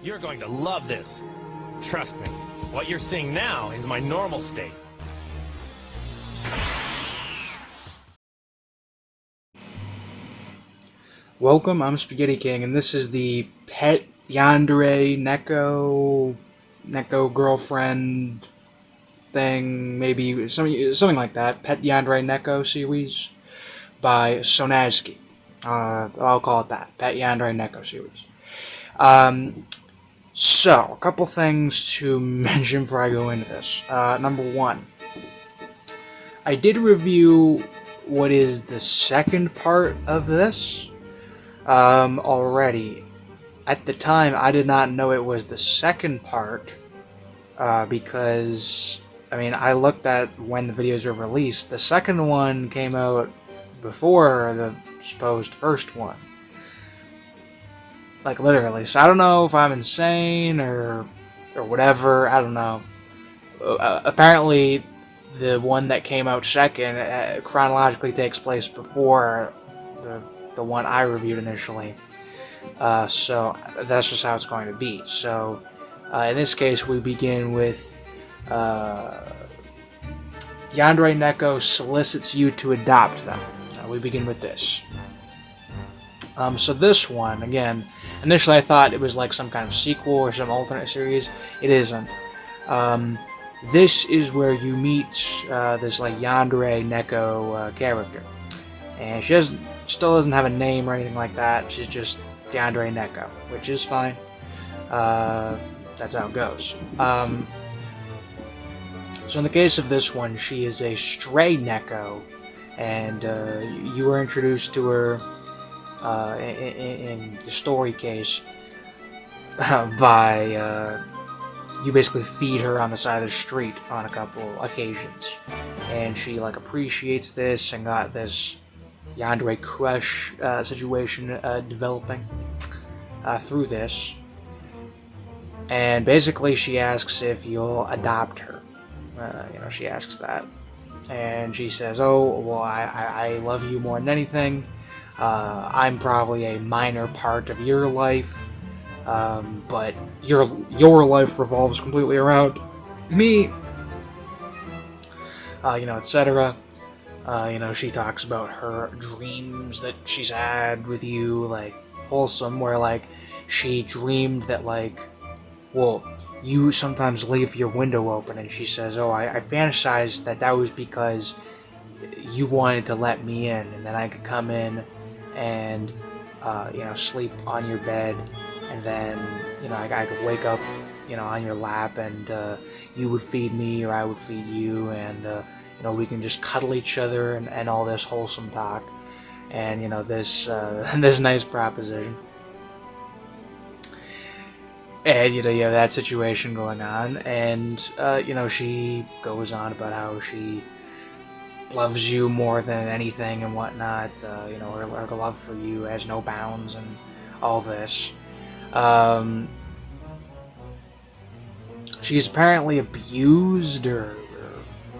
You're going to love this. Trust me, what you're seeing now is my normal state. Welcome, I'm Spaghetti King, and this is the pet Yandere Neko girlfriend thing, maybe something like that. Pet Yandere Neko series by Sonazki. I'll call it that. Pet Yandere Neko series. So, a couple things to mention before I go into this. Number one, I did review what is the second part of this already. At the time, I did not know it was the second part because, I looked at when the videos were released. The second one came out before the supposed first one. Like, literally. So I don't know if I'm insane or whatever. I don't know. Apparently, the one that came out second chronologically takes place before the one I reviewed initially. So that's just how it's going to be. So in this case, we begin with Yandere Neko solicits you to adopt them. We begin with this. So this one, again, initially I thought it was like some kind of sequel or some alternate series. It isn't. This is where you meet this like Yandere Neko character, and she still doesn't have a name or anything like that. She's just Yandere Neko, which is fine. That's how it goes. So in the case of this one, she is a stray Neko, and you were introduced to her in the story case by you basically feed her on the side of the street on a couple occasions, and she like appreciates this and got this Yandere crush situation developing through this, and basically she asks if you'll adopt her. She asks that, and she says, "Oh, well, I love you more than anything. I'm probably a minor part of your life, but your life revolves completely around me." Etc. She talks about her dreams that she's had with you, like, wholesome, where, like, she dreamed that, like, well, you sometimes leave your window open, and she says, "Oh, I fantasized that was because you wanted to let me in, and then I could come in and, sleep on your bed, and then, I could wake up, on your lap, and you would feed me, or I would feed you, and, we can just cuddle each other, and all this wholesome talk, and, this, this nice proposition." And, you have that situation going on, and, she goes on about how she loves you more than anything and whatnot, her love for you has no bounds and all this. She's apparently abused or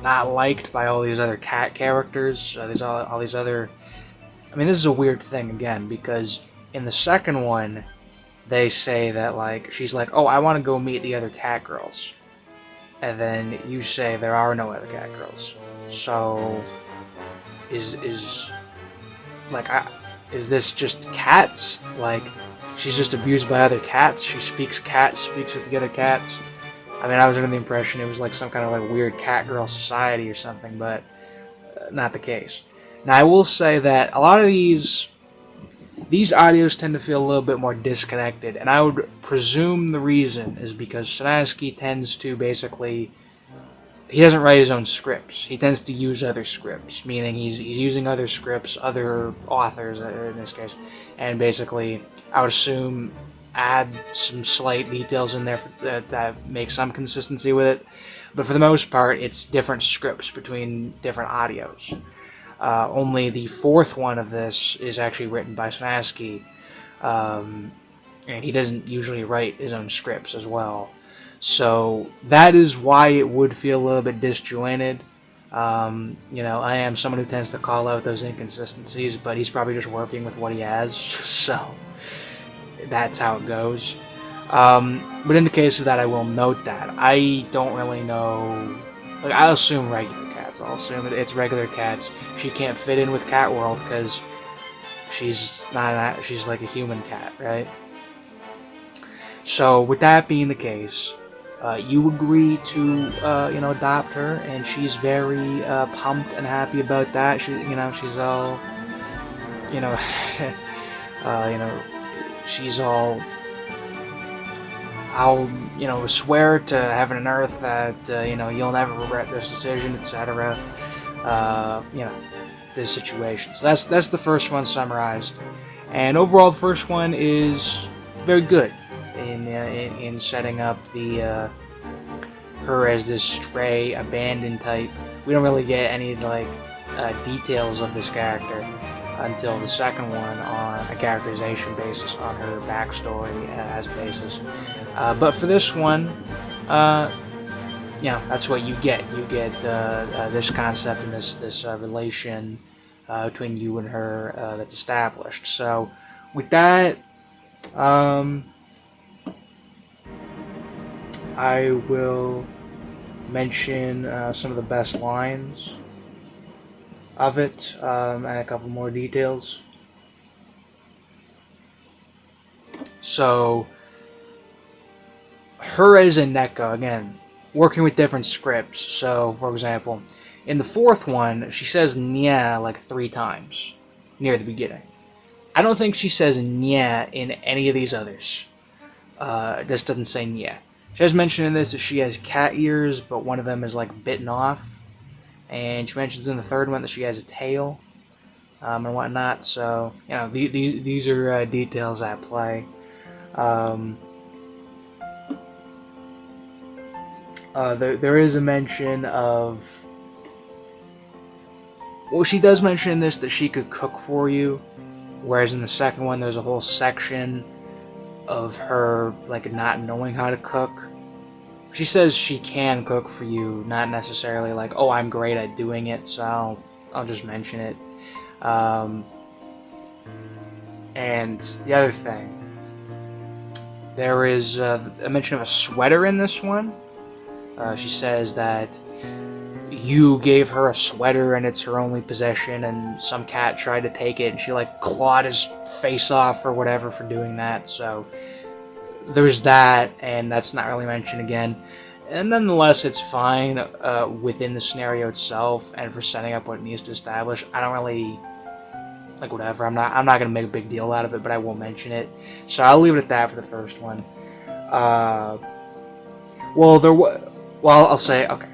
not liked by all these other cat characters. All these other... this is a weird thing, again, because in the second one, they say that, like, she's like, "Oh, I want to go meet the other cat girls." And then you say there are no other cat girls. So, is this just cats? Like, she's just abused by other cats? She speaks with the other cats? I was under the impression it was like some kind of like weird cat girl society or something, but not the case. Now, I will say that a lot of these audios tend to feel a little bit more disconnected, and I would presume the reason is because Sonazki tends to basically... he doesn't write his own scripts. He tends to use other scripts, meaning he's using other scripts, other authors in this case, and basically, I would assume, add some slight details in there to make some consistency with it. But for the most part, it's different scripts between different audios. Only the fourth one of this is actually written by Sonazki, and he doesn't usually write his own scripts as well. So that is why it would feel a little bit disjointed. I am someone who tends to call out those inconsistencies, but he's probably just working with what he has, so that's how it goes. But in the case of that, I will note that I don't really know. Like, I'll assume regular cats. I'll assume it's regular cats. She can't fit in with Cat World because she's not. She's like a human cat, right? So with that being the case, you agree to adopt her, and she's very pumped and happy about that. She's all she's all. I'll, swear to heaven and earth that, you'll never regret this decision, etc. This situation. So that's the first one summarized. And overall, the first one is very good in setting up the her as this stray, abandoned type. We don't really get any, details of this character until the second one on a characterization basis, on her backstory as a basis. But for this one, that's what you get. You get this concept and this relation between you and her that's established. So with that, I will mention some of the best lines of it, and a couple more details. So, her as a Neko, again, working with different scripts. So, for example, in the fourth one, she says "nya" like 3 times near the beginning. I don't think she says "nya" in any of these others. It just doesn't say "nya." She has mentioned in this that she has cat ears, but one of them is like bitten off. And she mentions in the third one that she has a tail, and whatnot. So, these are details at play. There is a mention of... Well, she does mention in this that she could cook for you, whereas in the second one there's a whole section of her, not knowing how to cook. She says she can cook for you, not necessarily like, oh, I'm great at doing it, so I'll just mention it. And the other thing, there is a mention of a sweater in this one. She says that you gave her a sweater and it's her only possession, and some cat tried to take it and she clawed his face off or whatever for doing that. So there's that, and that's not really mentioned again. And nonetheless, it's fine within the scenario itself, and for setting up what it needs to establish. I don't really whatever. I'm not gonna make a big deal out of it, but I will mention it. So I'll leave it at that for the first one. I'll say okay.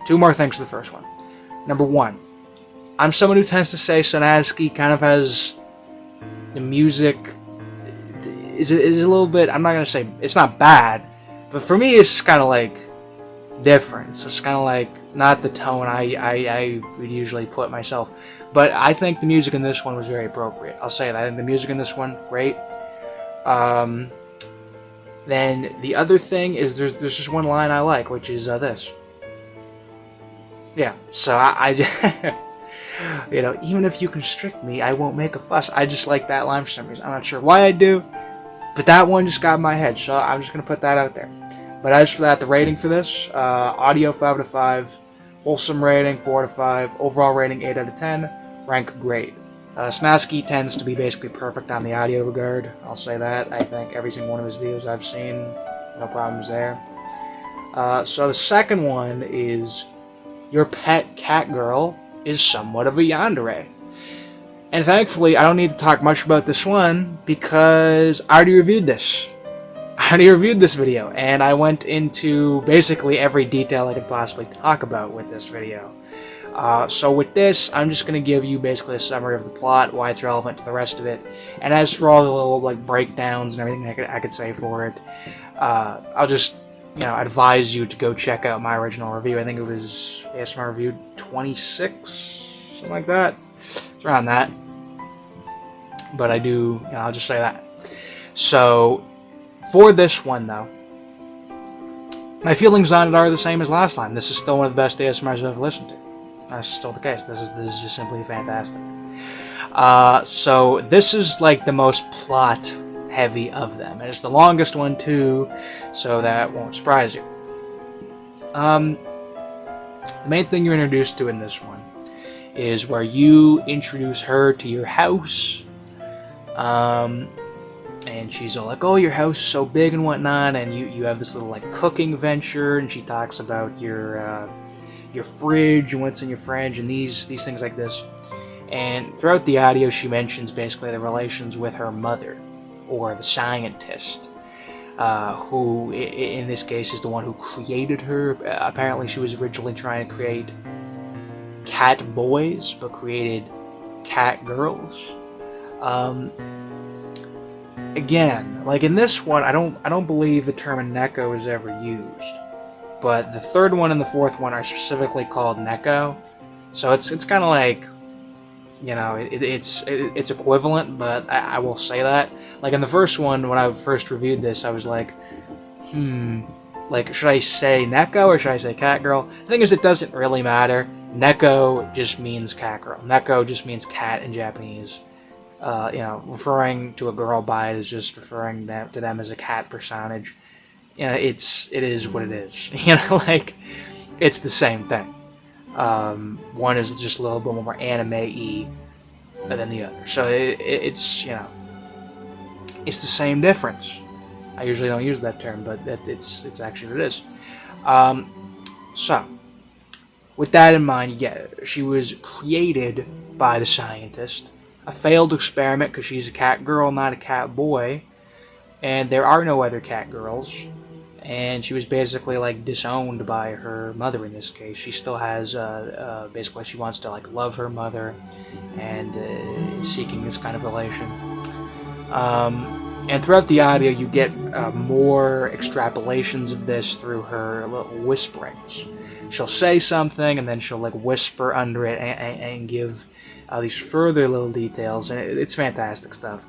2 more things for the first one. Number 1, I'm someone who tends to say sonazki kind of has the music is a little bit. I'm not gonna say it's not bad, but for me it's kind of different. So it's kind of not the tone I would usually put myself. But I think the music in this one was very appropriate. I'll say that. I think the music in this one, great. Then the other thing is there's just one line I like, which is this. Yeah, so I even if you constrict me, I won't make a fuss. I just like that line for some reason. I'm not sure why I do, but that one just got in my head, so I'm just going to put that out there. But as for that, the rating for this, audio 5 out of 5, wholesome rating 4 out of 5, overall rating 8 out of 10, rank great. Sonazki tends to be basically perfect on the audio regard, I'll say that. I think every single one of his videos I've seen, no problems there. So the second one is your pet cat girl is somewhat of a yandere. And thankfully, I don't need to talk much about this one because I already reviewed this. I already reviewed this video, and I went into basically every detail I could possibly talk about with this video. So with this, I'm just going to give you basically a summary of the plot, why it's relevant to the rest of it, and as for all the little breakdowns and everything I could say for it, I'll just advise you to go check out my original review. I think it was ASMR review 26, something like that. It's around that. But I'll just say that. So, for this one though, my feelings on it are the same as last time. This is still one of the best ASMRs I've ever listened to. That's still the case. This is just simply fantastic. So this is the most plot heavy of them. And it's the longest one too, so that won't surprise you. The main thing you're introduced to in this one is where you introduce her to your house. And she's all like, oh, your house is so big and whatnot, and you have this little like cooking venture, and she talks about your fridge and what's in your fridge and these things like this. And throughout the audio, she mentions basically the relations with her mother, or the scientist, who in this case is the one who created her. Apparently she was originally trying to create cat boys, but created cat girls. Again, like in this one, I don't believe the term Neko is ever used, but the third one and the fourth one are specifically called Neko, so it's kind of like, you know, it's equivalent, but I will say that. Like in the first one, when I first reviewed this, I was like, like, should I say Neko or should I say cat girl? The thing is, it doesn't really matter. Neko just means cat girl. Neko just means cat in Japanese. You know, referring to a girl by it is just referring to them as a cat personage. You know, it is what it is. You know, like, it's the same thing. One is just a little bit more anime-y than the other. So it's, you know, it's the same difference. I usually don't use that term, but it's actually what it is. So, with that in mind, yeah, she was created by the scientist. A failed experiment because she's a cat girl, not a cat boy, and there are no other cat girls, and she was basically like disowned by her mother in this case. She still has basically she wants to like love her mother and seeking this kind of relation. And throughout the audio you get more extrapolations of this through her little whisperings. She'll say something and then she'll like whisper under it and give these further little details, and it's fantastic stuff.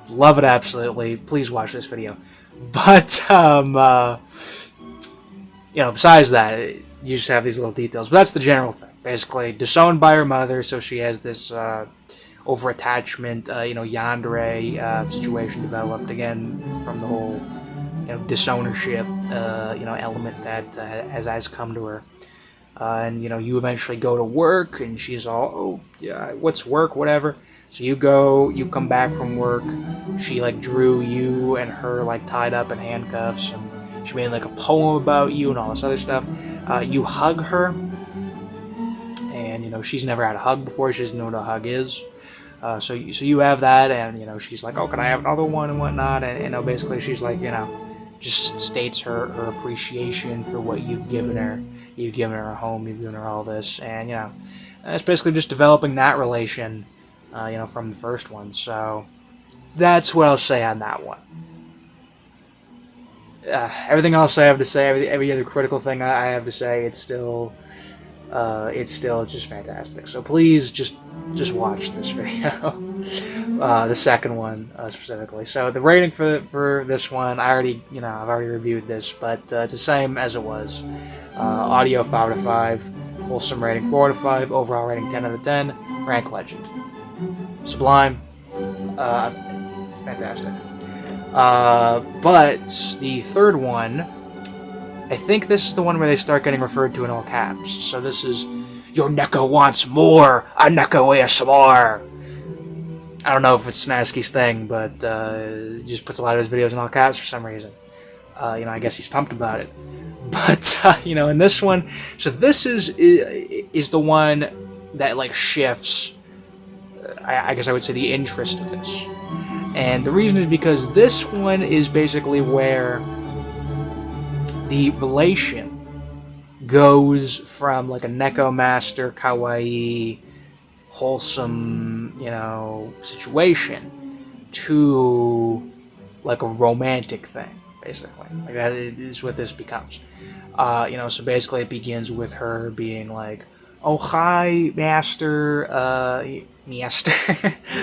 Love it absolutely. Please watch this video. But you know, besides that, you just have these little details. But that's the general thing. Basically, disowned by her mother, so she has this over-attachment, you know, Yandere situation developed again from the whole, you know, disownership, you know, element that has come to her. And, you know, you eventually go to work, and she's all, oh, yeah, what's work, whatever. So you go, you come back from work, she, like, drew you and her, like, tied up in handcuffs, and she made, like, a poem about you and all this other stuff. You hug her, and, you know, she's never had a hug before, she doesn't know what a hug is. So you have that, and, you know, she's like, oh, can I have another one and whatnot, and, you know, basically she's like, you know, just states her appreciation for what you've given her. You've given her a home, you've given her all this, and, you know, it's basically just developing that relation, you know, from the first one. So that's what I'll say on that one. Everything else I have to say, every other critical thing I have to say, it's still just fantastic. So please just watch this video, the second one specifically. So the rating for this one, I've already reviewed this, but it's the same as it was. Audio 5 out of 5, wholesome rating 4 out of 5, overall rating 10 out of 10, rank legend, sublime, fantastic. But the third one, I think this is the one where they start getting referred to in all caps. So this is, your Neko wants more, a Neko is some more. I don't know if it's Sonazki's thing, but he just puts a lot of his videos in all caps for some reason. You know, I guess he's pumped about it. But, you know, in this one, so this is the one that, like, shifts, I guess I would say, the interest of this. And the reason is because this one is basically where the relation goes from, like, a Neko master, kawaii, wholesome, you know, situation to, like, a romantic thing, basically. Like, that is what this becomes. You know, so basically it begins with her being like, oh, hi, master,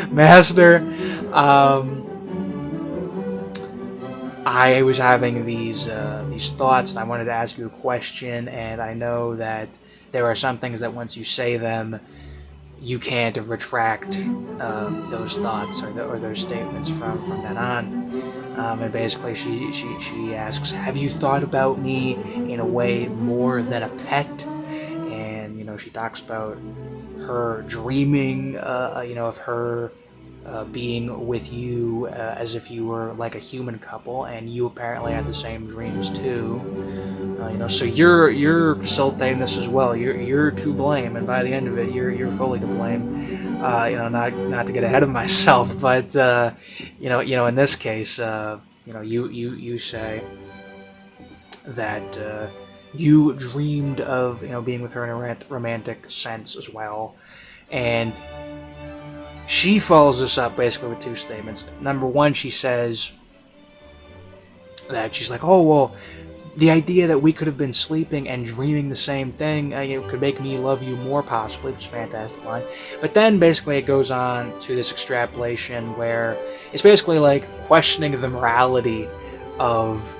master, I was having these thoughts, and I wanted to ask you a question, and I know that there are some things that once you say them, you can't retract those thoughts or those statements from then on. And basically she asks, have you thought about me in a way more than a pet? And, she talks about her dreaming, of her being with you as if you were like a human couple, and you apparently had the same dreams too. So you're facilitating this as well. You're to blame, and by the end of it, you're fully to blame. Not to get ahead of myself, but in this case, you say that you dreamed of being with her in a romantic sense as well, and she follows this up basically with two statements. Number one, she says that she's like, oh well, the idea that we could have been sleeping and dreaming the same thing could make me love you more, possibly, which is a fantastic line. But then basically it goes on to this extrapolation where it's basically like questioning the morality of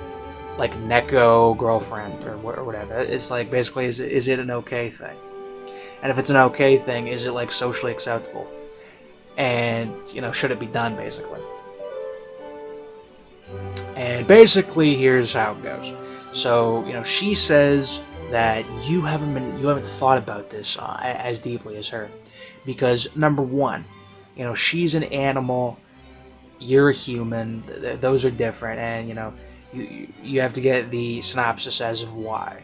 like Neko girlfriend or whatever. It's like basically is it an okay thing? And if it's an okay thing, is it like socially acceptable? And should it be done basically? And basically here's how it goes. So, she says that you haven't thought about this as deeply as her, because number one, she's an animal, you're a human, those are different, and you have to get the synopsis as of why.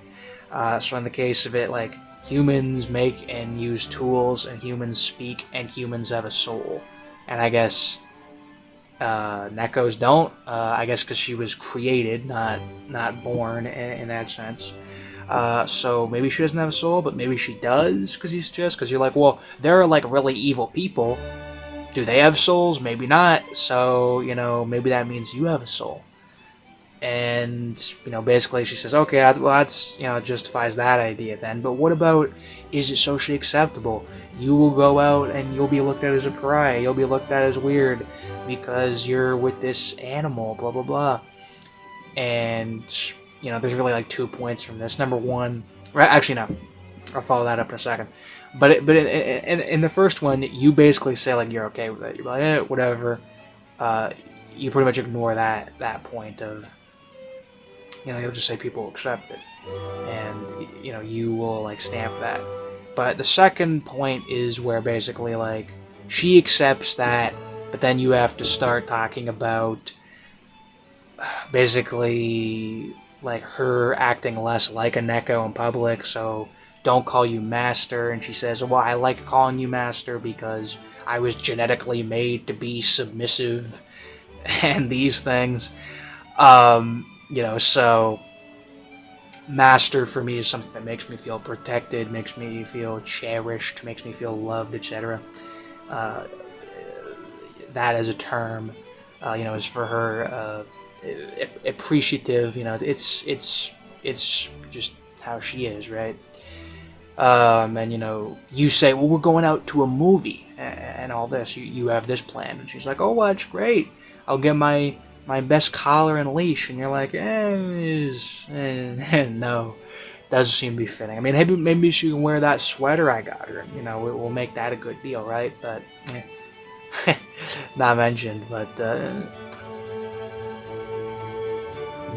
So in the case of it, like, humans make and use tools, and humans speak, and humans have a soul, and I guess Neko's don't. I guess because she was created, not born in that sense. So maybe she doesn't have a soul, but maybe she does, because you're like, well, there are like really evil people. Do they have souls? Maybe not. So maybe that means you have a soul. And basically she says, okay, well that's justifies that idea then. But what about, is it socially acceptable? You will go out and you'll be looked at as a pariah. You'll be looked at as weird because you're with this animal, blah blah blah. And there's really like 2 points from this. Number one, actually no, I'll follow that up in a second. But in the first one, you basically say like you're okay with it. You're like, whatever. You pretty much ignore that point of, you'll just say people accept it, and you will like stand for that. But the second point is where basically like she accepts that, but then you have to start talking about basically like her acting less like a Neko in public. So don't call you master, and she says, well, I like calling you master because I was genetically made to be submissive and these things. So master for me is something that makes me feel protected, makes me feel cherished, makes me feel loved, etc. That as a term, is for her appreciative. It's just how she is, right? And you say, well, we're going out to a movie and all this. You have this plan, and she's like, oh, well, that's great. I'll get my best collar and leash, and you're like, no, doesn't seem to be fitting. I mean, maybe she can wear that sweater I got her, and we'll make that a good deal, right? But not mentioned.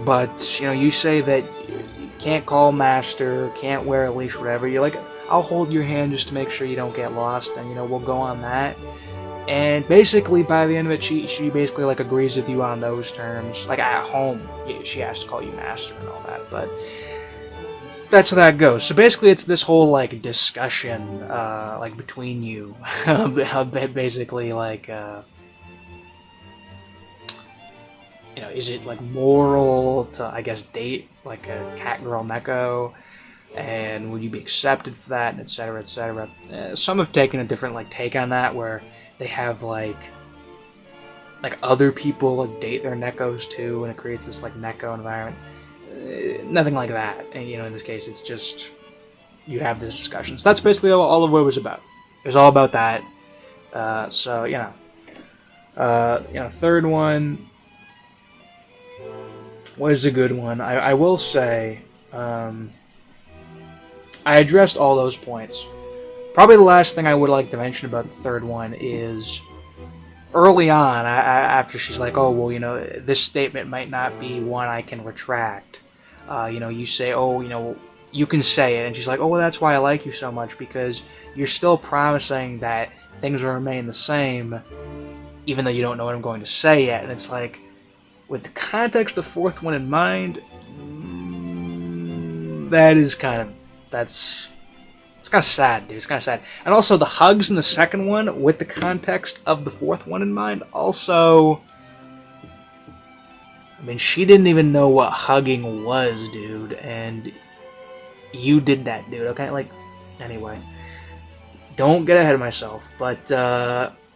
But you say that you can't call master, can't wear a leash, whatever. You're like, I'll hold your hand just to make sure you don't get lost, and we'll go on that. And basically, by the end of it, she basically like agrees with you on those terms. Like at home, she has to call you master and all that. But that's how that goes. So basically, it's this whole like discussion, like between you, basically like, is it like moral to, I guess, date like a cat girl Neko? And would you be accepted for that, and etc., etc. Some have taken a different like take on that, where they have like other people like date their Nekos too, and it creates this like Neko environment. Nothing like that. And in this case, it's just you have this discussion. So that's basically all of what it was about. It was all about that. Third one was a good one. I will say, I addressed all those points. Probably the last thing I would like to mention about the third one is early on, after she's like, oh, well, this statement might not be one I can retract. You say, oh, you can say it. And she's like, oh, well, that's why I like you so much, because you're still promising that things will remain the same, even though you don't know what I'm going to say yet. And it's like, with the context of the fourth one in mind, it's kind of sad, dude. It's kind of sad. And also, the hugs in the second one, with the context of the fourth one in mind, also, I mean, she didn't even know what hugging was, dude, and you did that, dude, okay? Like, anyway, don't get ahead of myself, but,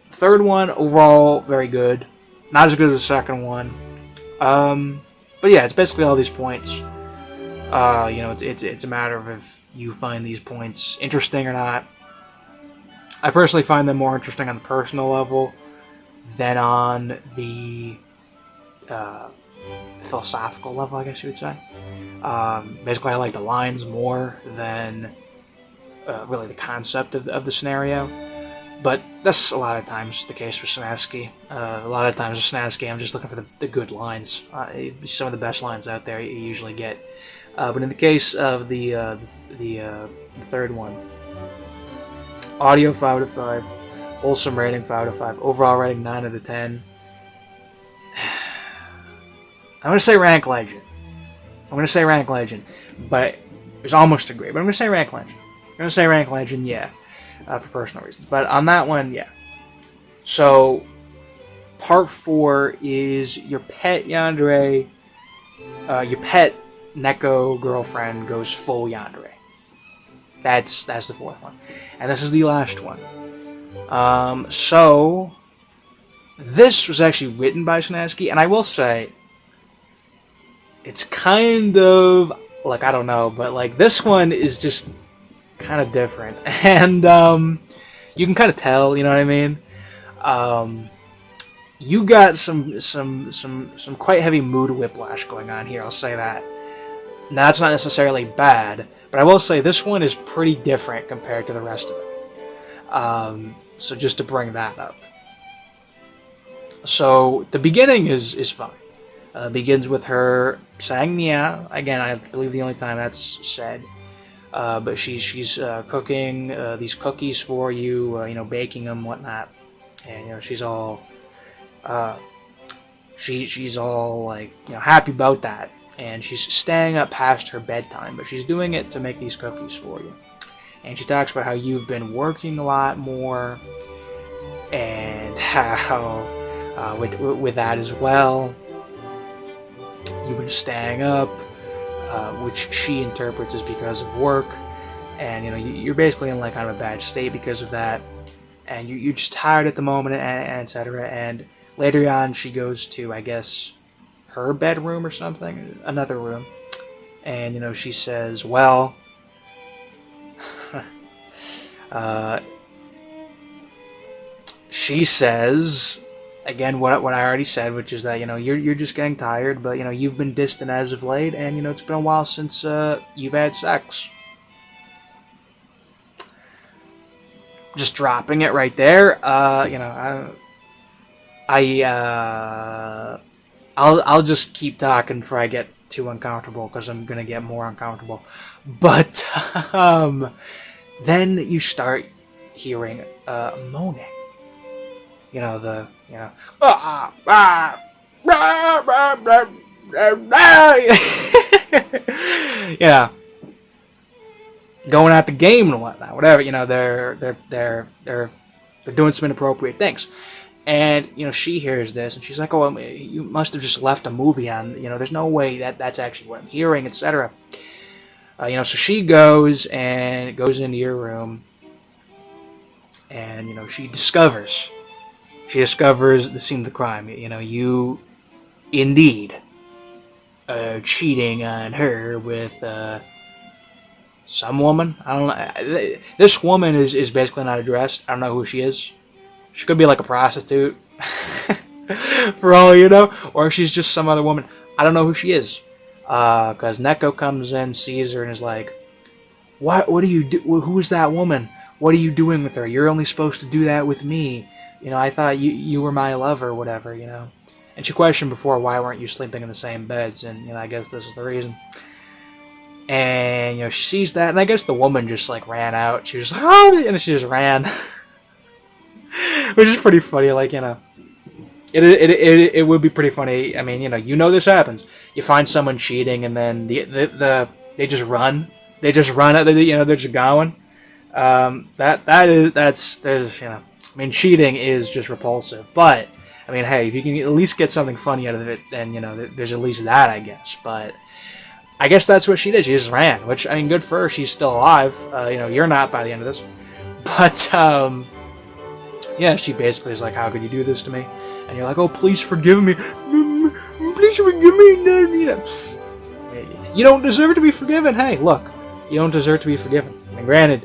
third one, overall, very good. Not as good as the second one. But yeah, it's basically all these points. It's a matter of if you find these points interesting or not. I personally find them more interesting on the personal level than on the philosophical level, I guess you would say. Basically, I like the lines more than really the concept of the scenario. But that's a lot of times the case with sonazki. A lot of times with sonazki, I'm just looking for the good lines. Some of the best lines out there you usually get. But in the case of the third one, audio 5 out of 5, wholesome rating 5 out of 5, overall rating 9 out of 10. I'm gonna say rank legend. But it was almost a grade. But I'm gonna say rank legend. Yeah, for personal reasons. But on that one, yeah. So part 4 is your pet Yandere, your pet Neko girlfriend goes full Yandere. That's the fourth one. And this is the last one. So this was actually written by sonazki, and I will say it's kind of like, I don't know, but like this one is just kind of different. And you can kind of tell, you know what I mean? You got some quite heavy mood whiplash going on here, I'll say that. Now, that's not necessarily bad, but I will say this one is pretty different compared to the rest of it. So just to bring that up. So the beginning is fine. Begins with her saying "Nia." Again, I believe the only time that's said. But she's cooking these cookies for you, baking them, whatnot, and she's all she's all like happy about that. And she's staying up past her bedtime, but she's doing it to make these cookies for you. And she talks about how you've been working a lot more, and how with that as well, you've been staying up, which she interprets as because of work, and you're basically in like kind of a bad state because of that, and you're just tired at the moment, and etc. And later on, she goes to, I guess, her bedroom or something, another room, and she says, well, she says again what I already said, which is that you're just getting tired, but you've been distant as of late, and it's been a while since you've had sex. Just dropping it right there. I'll just keep talking before I get too uncomfortable, because I'm gonna get more uncomfortable. But then you start hearing moaning. Yeah, going at the game and whatnot, whatever. They're doing some inappropriate things. And, she hears this, and she's like, oh, you must have just left a movie on, there's no way that's actually what I'm hearing, etc. So she goes into your room, and, she discovers the scene of the crime. You, indeed, are cheating on her with, some woman. I don't know. This woman is basically not addressed. I don't know who she is. She could be like a prostitute, for all you know, or she's just some other woman. I don't know who she is, because Neko comes in, sees her, and is like, "What do you do? Who's that woman? What are you doing with her? You're only supposed to do that with me." I thought you were my love or whatever, And she questioned before, why weren't you sleeping in the same beds? And, I guess this is the reason. And, she sees that, and I guess the woman just, like, ran out. She was like, oh, and she just ran. Which is pretty funny, like, It would be pretty funny. I mean, this happens. You find someone cheating, and then they just run. They just run. They're just going. I mean, cheating is just repulsive. But I mean, hey, if you can at least get something funny out of it, then there's at least that, I guess. But I guess that's what she did. She just ran. Which, I mean, good for her. She's still alive. You're not by the end of this. But yeah, she basically is like, how could you do this to me? And you're like, oh, please forgive me. Please forgive me. You don't deserve to be forgiven. Hey, look, you don't deserve to be forgiven. And granted,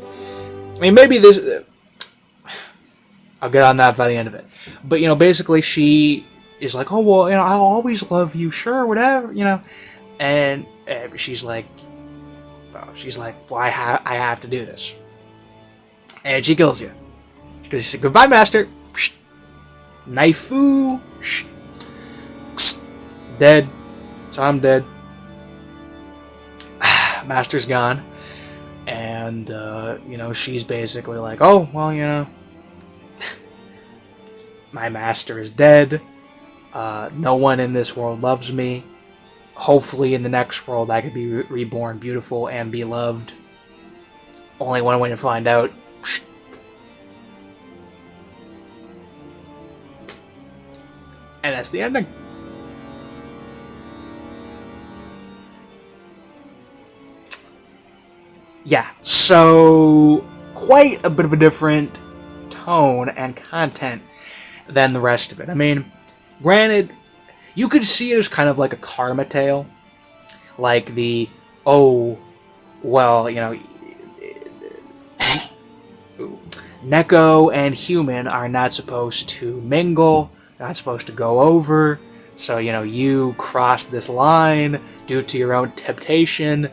I mean, maybe this... I'll get on that by the end of it. But, basically she is like, oh, well, I'll always love you, sure, whatever, And she's like, well, I have to do this. And she kills you. Because she said, goodbye, master. Knifeu. Dead. So I'm dead. Master's gone. And, she's basically like, oh, well, my master is dead. No one in this world loves me. Hopefully in the next world I could be reborn beautiful and be loved. Only one way to find out. And that's the ending. Yeah, so quite a bit of a different tone and content than the rest of it. I mean, granted, you could see it as kind of like a karma tale. Like the, oh, well, Neko and human are not supposed to mingle, not supposed to go over. So, you cross this line due to your own temptation,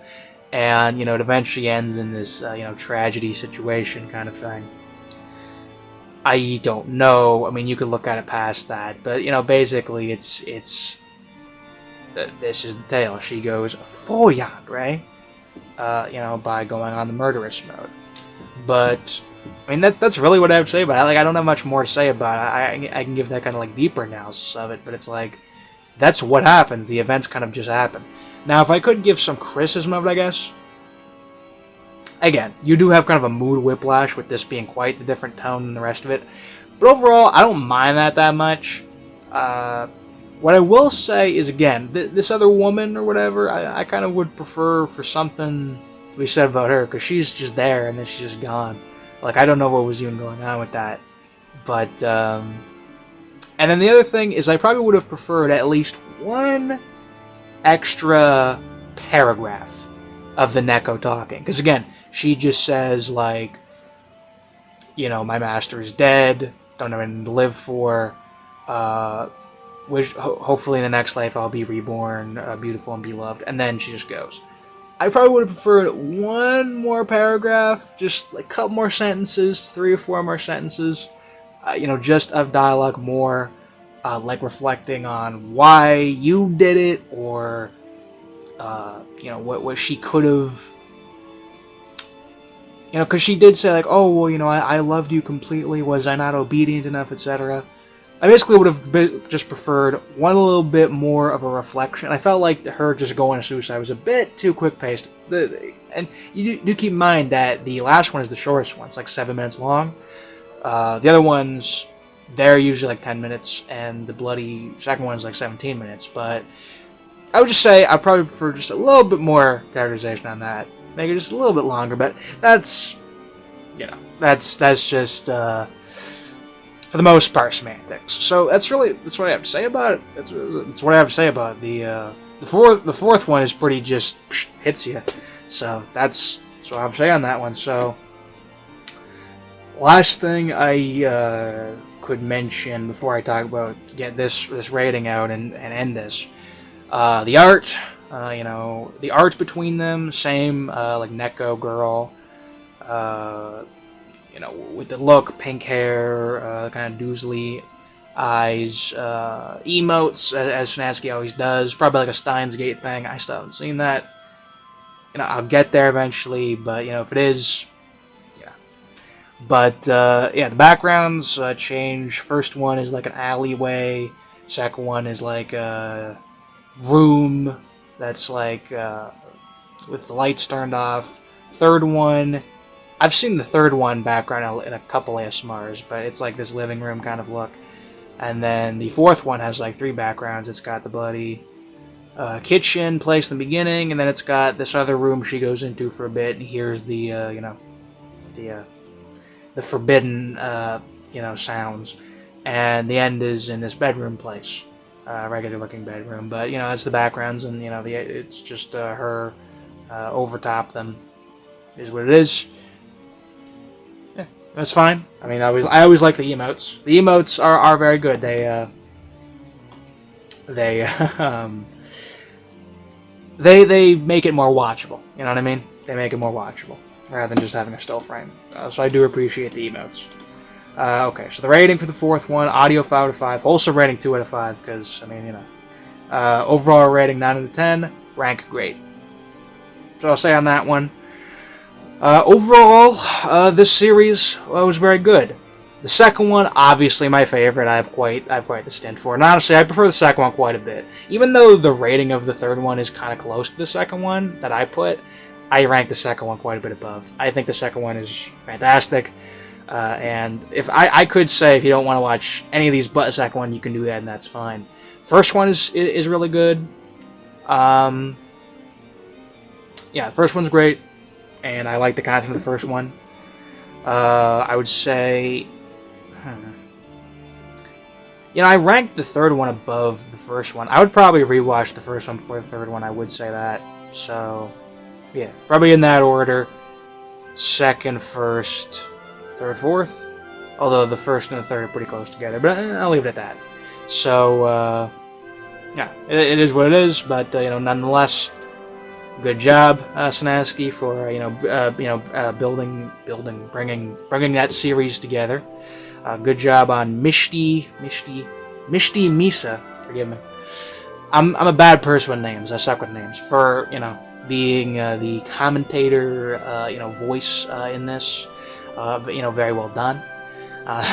and, it eventually ends in this, tragedy situation kind of thing. I don't know. I mean, you could look at it past that, but basically, it's this is the tale. She goes full Yandere, by going on the murderous mode. But I mean, that's really what I have to say about it. Like, I don't have much more to say about it. I can give that kind of like deeper analysis of it, but it's like that's what happens. The events kind of just happen. Now, if I could give some criticism of it, I guess. Again, you do have kind of a mood whiplash with this being quite a different tone than the rest of it. But overall, I don't mind that much. What I will say is, again, this other woman or whatever, I kind of would prefer for something to be said about her, because she's just there and then she's just gone. Like, I don't know what was even going on with that. But, and then the other thing is I probably would have preferred at least one extra paragraph of the Neko talking. Because, again, she just says, like, my master is dead, don't have anything to live for, which hopefully in the next life I'll be reborn, beautiful and beloved, and then she just goes. I probably would have preferred one more paragraph, just like a couple more sentences, 3 or 4 more sentences, just of dialogue more, like reflecting on why you did it, or, what she could have. Because she did say, like, oh, well, I loved you completely, was I not obedient enough, etc. I basically would have just preferred one little bit more of a reflection. I felt like her just going to suicide was a bit too quick-paced. And you do keep in mind that the last one is the shortest one. It's like 7 minutes long. The other ones, they're usually like 10 minutes, and the bloody second one is like 17 minutes. But I would just say I probably prefer just a little bit more characterization on that. Make it just a little bit longer, but that's, that's just, for the most part, semantics. So that's what I have to say about it. That's what I have to say about it. The fourth one is pretty just hits you. So that's what I have to say on that one. So last thing I could mention before I talk about get this rating out and end this, the art. The art between them, same, like Neko girl, you know, with the look, pink hair, kind of doozly eyes, emotes, as sonazki always does. Probably like a Steins Gate thing. I still haven't seen that. You know, I'll get there eventually, but, you know, if it is, yeah. But, yeah, the backgrounds change. First one is like an alleyway. Second one is like a room that's like with the lights turned off. Third one, I've seen the third one background in a couple ASMRs, but it's like this living room kind of look. And then the fourth one has like 3 backgrounds. It's got the bloody kitchen place in the beginning, and then it's got this other room she goes into for a bit and hears the you know, the forbidden you know, sounds. And the end is in this bedroom place, regular looking bedroom. But you know, that's the backgrounds, and you know, it's just her overtop them is what it is. Yeah, that's fine. I mean, I always like the emotes. The emotes are very good. They make it more watchable. You know what I mean? They make it more watchable rather than just having a still frame. So I do appreciate the emotes. Okay, so the rating for the fourth one, audio 5 out of 5, wholesome rating 2 out of 5, because, I mean, you know. Overall rating 9 out of 10, rank great. So I'll say on that one. Overall, this series was very good. The second one, obviously my favorite. I have quite the stint for. And honestly, I prefer the second one quite a bit. Even though the rating of the third one is kind of close to the second one that I put, I rank the second one quite a bit above. I think the second one is fantastic. And if I could say, if you don't want to watch any of these but the second one, you can do that, and that's fine. First one is really good. Yeah, the first one's great, and I like the content of the first one. I would say, you know, I ranked the third one above the first one. I would probably rewatch the first one before the third one. I would say that. So, yeah, probably in that order: second, first, third, fourth. Although the first and the third are pretty close together, but I'll leave it at that. So, yeah, it is what it is. But you know, nonetheless, good job, sonazki, for bringing that series together. Good job on Mishti Misa. Forgive me. I'm a bad person with names. I suck with names. For being the commentator, voice in this. But, very well done.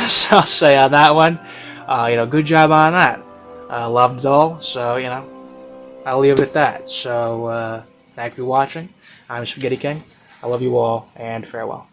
So I'll say on that one, good job on that. Loved it all, so, I'll leave it at that. So, thank you for watching. I'm Spaghetti King. I love you all, and farewell.